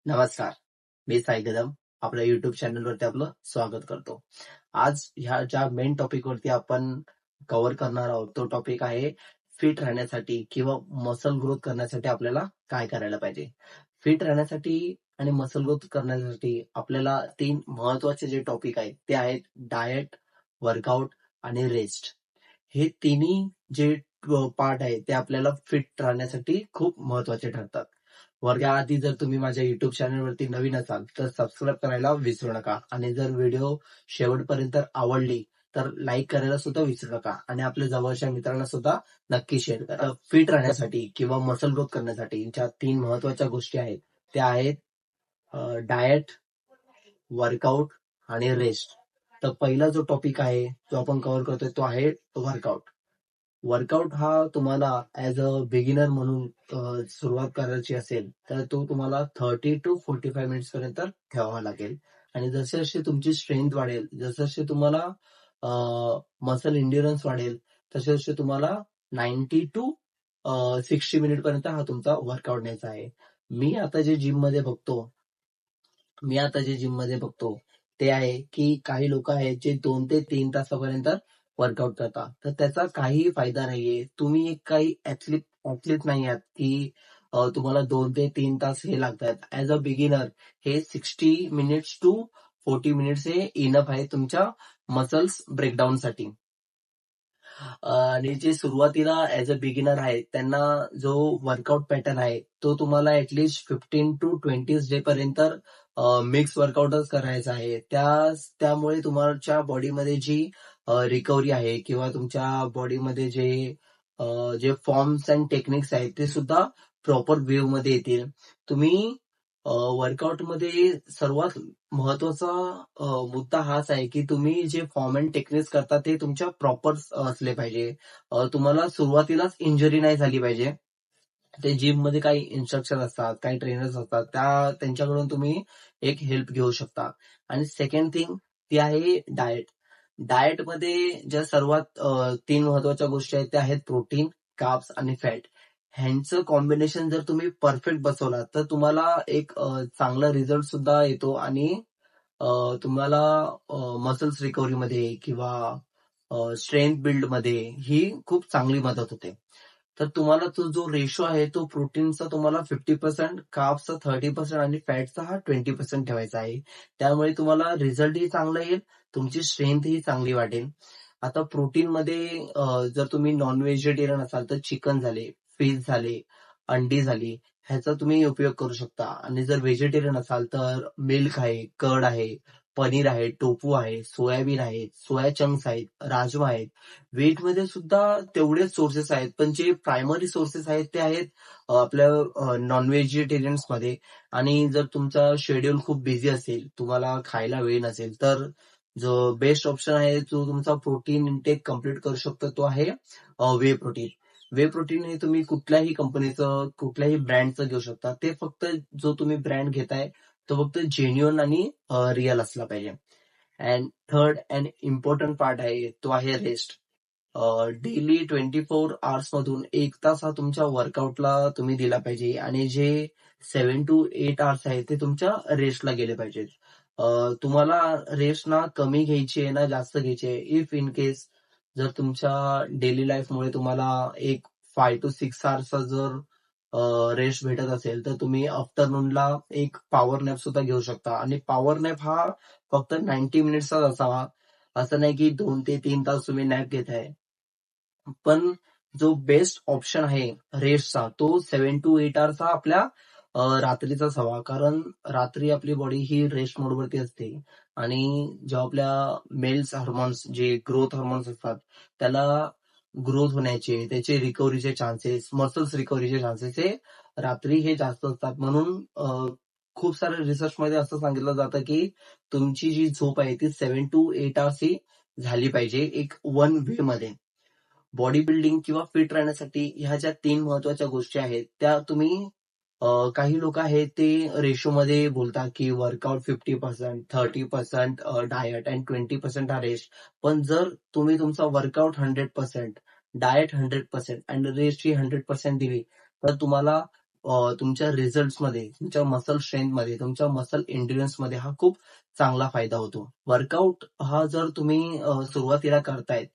नमस्कार. मी साई कदम आपल्या युट्यूब चॅनलवरती आपलं स्वागत करतो. आज ह्या ज्या मेन टॉपिकवरती आपण कव्हर करणार आहोत तो टॉपिक आहे फिट राहण्यासाठी किंवा मसल ग्रोथ करण्यासाठी आपल्याला काय करायला पाहिजे. फिट राहण्यासाठी आणि मसल ग्रोथ करण्यासाठी आपल्याला 3 महत्वाचे जे टॉपिक आहेत ते आहेत डाएट, वर्कआउट आणि रेस्ट. हे तिन्ही जे पार्ट आहे ते आपल्याला फिट राहण्यासाठी खूप महत्वाचे ठरतात. वर्गाआधी जर तुम्ही माझ्या युट्यूब चॅनलवरती नवीन असाल तर सबस्क्राईब करायला विसरू नका आणि जर व्हिडिओ शेवटपर्यंत आवडली तर लाईक करायला सुद्धा विसरू नका आणि आपल्या जवळच्या मित्रांना सुद्धा नक्की शेअर करा. फिट राहण्यासाठी किंवा मसल ग्रोथ करण्यासाठी ज्या 3 महत्वाच्या गोष्टी आहेत त्या आहेत डाएट, वर्कआउट आणि रेस्ट. तर पहिला जो टॉपिक आहे जो आपण कव्हर करतोय तो आहे वर्कआउट. वर्कआउट हा तुम्हाला ऍज अ बिगिनर म्हणून सुरुवात करायची असेल तर तो तुम्हाला 30 to 45 मिनिट्स पर्यंत ठेवावा लागेल. आणि जसे जसे तुमची स्ट्रेंथ वाढेल, जसे जसे तुम्हाला मसल इंड्युरन्स वाढेल, तसे तसे तुम्हाला 90 टू 60 मिनिट पर्यंत हा तुमचा वर्कआउट न्यायचा आहे. मी आता जे जिम मध्ये बघतो ते आहे की काही लोक आहेत जे 2 ते 3 तासापर्यंत वर्कआउट करतात. तर त्याचा काहीही फायदा नाहीये. तुम्ही एक काही ऍथलीट नाही आहात की तुम्हाला 2 ते 3 तास हे लागतात. ऍज अ बिगिनर हे 60 मिनिट्स टू 40 मिनिट्स हे इनफ आहे तुमच्या मसल्स ब्रेकडाऊन साठी. आणि जे सुरुवातीला ऍज अ बिगिनर आहे त्यांना जो वर्कआउट पॅटर्न आहे तो तुम्हाला ऍटलिस्ट 15 टू 20 डे पर्यंत मिक्स वर्कआउटच करायचा आहे. त्यामुळे तुमच्या बॉडीमध्ये जी रिकव्हरी आहे किंवा तुमच्या बॉडीमध्ये जे फॉर्म्स अँड टेक्निक्स आहेत ते सुद्धा प्रॉपर वेव मध्ये येतील. तुम्ही वर्कआउटमध्ये सर्वात महत्वाचा मुद्दा हाच आहे की तुम्ही जे फॉर्म अँड टेक्निक्स करता ते तुमच्या प्रॉपर असले पाहिजे. तुम्हाला सुरुवातीलाच इंजरी नाही झाली पाहिजे. ते जिम मध्ये काही इन्स्ट्रक्शन असतात, काही ट्रेनर्स असतात, त्यांच्याकडून तुम्ही एक हेल्प घेऊ शकता. आणि सेकंड थिंग ती आहे डाएट. डाएट मध्ये ज्या सर्वात 3 महत्वाच्या गोष्टी आहेत त्या आहेत प्रोटीन, कार्ब्स आणि फॅट. ह्यांचं कॉम्बिनेशन जर तुम्ही परफेक्ट बसवला तर तुम्हाला एक चांगला रिझल्ट सुद्धा येतो आणि तुम्हाला मसल्स रिकव्हरी मध्ये किंवा स्ट्रेंथ बिल्ड मध्ये ही खूप चांगली मदत होते. तर तुम्हाला तो जो रेशो आहे तो प्रोटीनचा तुम्हाला 50%, कार्ब्सचा 30% आणि फॅटचा हा 20% ठेवायचा आहे. त्यामुळे तुम्हाला रिझल्टही चांगला येईल, तुमची स्ट्रेंथही चांगली वाढेल. आता प्रोटीन मध्ये जर तुम्ही नॉन व्हेजिटेरियन असाल तर चिकन झाले, फिश झाले, अंडी झाली ह्याचा तुम्ही उपयोग करू शकता. आणि जर व्हेजिटेरियन असाल तर मिल्क आहे, कर्ड आहे, पनीर आहे, टोफू आहे, सोयाबीन आहे, सोया चंक्स आहेत, राजमा आहेत. व्हेज मध्ये सुद्धा तेवढेच सोर्सेस आहेत, पण जे प्रायमरी सोर्सेस आहेत ते आहेत आपल्या नॉन व्हेजिटेरियन्स मध्ये. आणि जर तुमचा शेड्यूल खूप बिझी असेल, तुम्हाला खायला वेळ नसेल तर जो बेस्ट ऑप्शन आहे जो तुमचा प्रोटीन इंटेक कम्प्लीट करू शकतो तो आहे वे प्रोटीन. वे प्रोटीन हे तुम्ही कुठल्याही कंपनीचं, कुठल्याही ब्रँडचं घेऊ शकता. ते फक्त जो तुम्ही ब्रँड घेताय तो फक्त जेन्युअन आणि रिअल असला पाहिजे. And third and important part आहे तो आहे रेस्ट. डेली 24 आवर्स मधून 1 तास हा तुमच्या वर्कआउटला तुम्ही दिला पाहिजे आणि जे 7 to 8 आवर्स आहेत ते तुमच्या रेस्टला गेले पाहिजेत. तुम्हाला रेस्ट ना कमी घ्यायची आहे ना जास्त घ्यायची आहे. इफ इन केस जर तुमच्या डेली लाईफमुळे तुम्हाला एक 5 to 6 आवर्सचा जर रेस्ट भेटत असेल तर तुम्ही आफ्टरनूनला एक पॉवर नॅप सुद्धा घेऊ शकता. आणि पॉवर नॅप हा फक्त 90 मिनिट्सचाच असावा. असं नाही की 2 ते 3 तास तुम्ही नॅप घेताय. पण जो बेस्ट ऑप्शन आहे रेस्टचा तो 7 to 8 आवर्स हा आपल्या रात्रीचाच हवा. कारण रात्री आपली बॉडी ही रेस्ट मोडवरती असते आणि जेव्हा आपल्या मेल्स हार्मोन्स जे ग्रोथ हार्मोन्स असतात त्याला ग्रोथ होण्याचे, त्याचे रिकव्हरीचे चान्सेस, मसल्स रिकव्हरीचे चान्सेस हे रात्री हे जास्त असतात. म्हणून खूप साऱ्या रिसर्च मध्ये असं सांगितलं जातं की तुमची जी झोप आहे ती 7 to 8 आवर्स ही झाली पाहिजे एक वन वे मध्ये. बॉडी बिल्डिंग किंवा फिट राहण्यासाठी ह्या ज्या 3 महत्वाच्या गोष्टी आहेत त्या तुम्ही काही लोक आहेत ते रेशोमध्ये बोलतात की वर्कआउट 50%, 30% डाएट अँड 20% हा रेस्ट. पण जर तुम्ही तुमचा वर्कआउट 100%, डाएट 100% अँड रेस्ट ही 100% दिली तर तुम्हाला तुमच्या रिझल्ट्समध्ये, तुमच्या मसल स्ट्रेंथमध्ये, तुमच्या मसल एंड्युरन्समध्ये हा खूप चांगला फायदा होतो. वर्कआउट हा जर तुम्ही सुरुवातीला करतायत,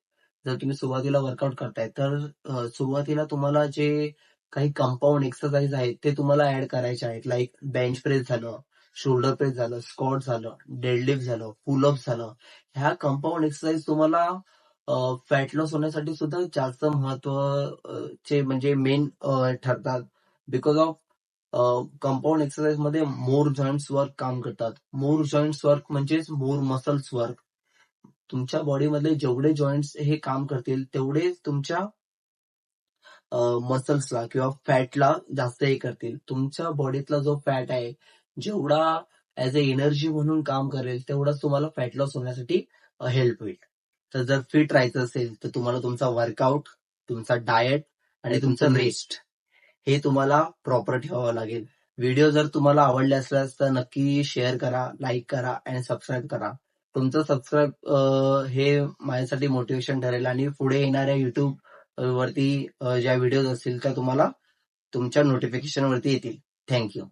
जर तुम्ही सुरुवातीला वर्कआउट करताय, तर सुरुवातीला तुम्हाला जे काही कंपाऊंड एक्सरसाइज आहेत ते तुम्हाला ऍड करायचे आहेत. लाईक बेंच प्रेस झालं, शोल्डर प्रेस झालं, स्क्वॉट झालं, डेडलिफ्ट झालं, पुलअप झालं. ह्या कंपाऊंड एक्सरसाइज तुम्हाला फॅट लॉस होण्यासाठी सुद्धा जास्त महत्वाचे म्हणजे मेन ठरतात. बिकॉज ऑफ कंपाऊंड एक्सरसाइज मध्ये मोर जॉईंट्स वर्क काम करतात. मोर जॉईंट्स वर्क म्हणजेच मोर मसल्स वर्क. तुमच्या बॉडीमधले जेवढे जॉईंट्स हे काम करतील तेवढे तुमच्या मसल्सला किंवा फॅटला जास्त हे करतील. तुमच्या बॉडीतला जो फॅट आहे जेवढा ऍज अ एनर्जी म्हणून काम करेल तेवढाच तुम्हाला फॅट लॉस होण्यासाठी हेल्प होईल. तर जर फिट राहायचं असेल तर तुम्हाला तुमचा वर्कआउट, तुमचा डाएट आणि तुमचं रेस्ट हे तुम्हाला प्रॉपर ठेवावं लागेल. व्हिडिओ जर तुम्हाला आवडले असल्यास तर नक्की शेअर करा, लाईक करा आणि सबस्क्राईब करा. तुमचं सबस्क्राईब हे माझ्यासाठी मोटिवेशन ठरेल आणि पुढे येणाऱ्या युट्यूब वरती ज्या व्हिडिओज असतील त्या तुम्हाला तुमच्या नोटिफिकेशन वरती येतील. थँक्यू.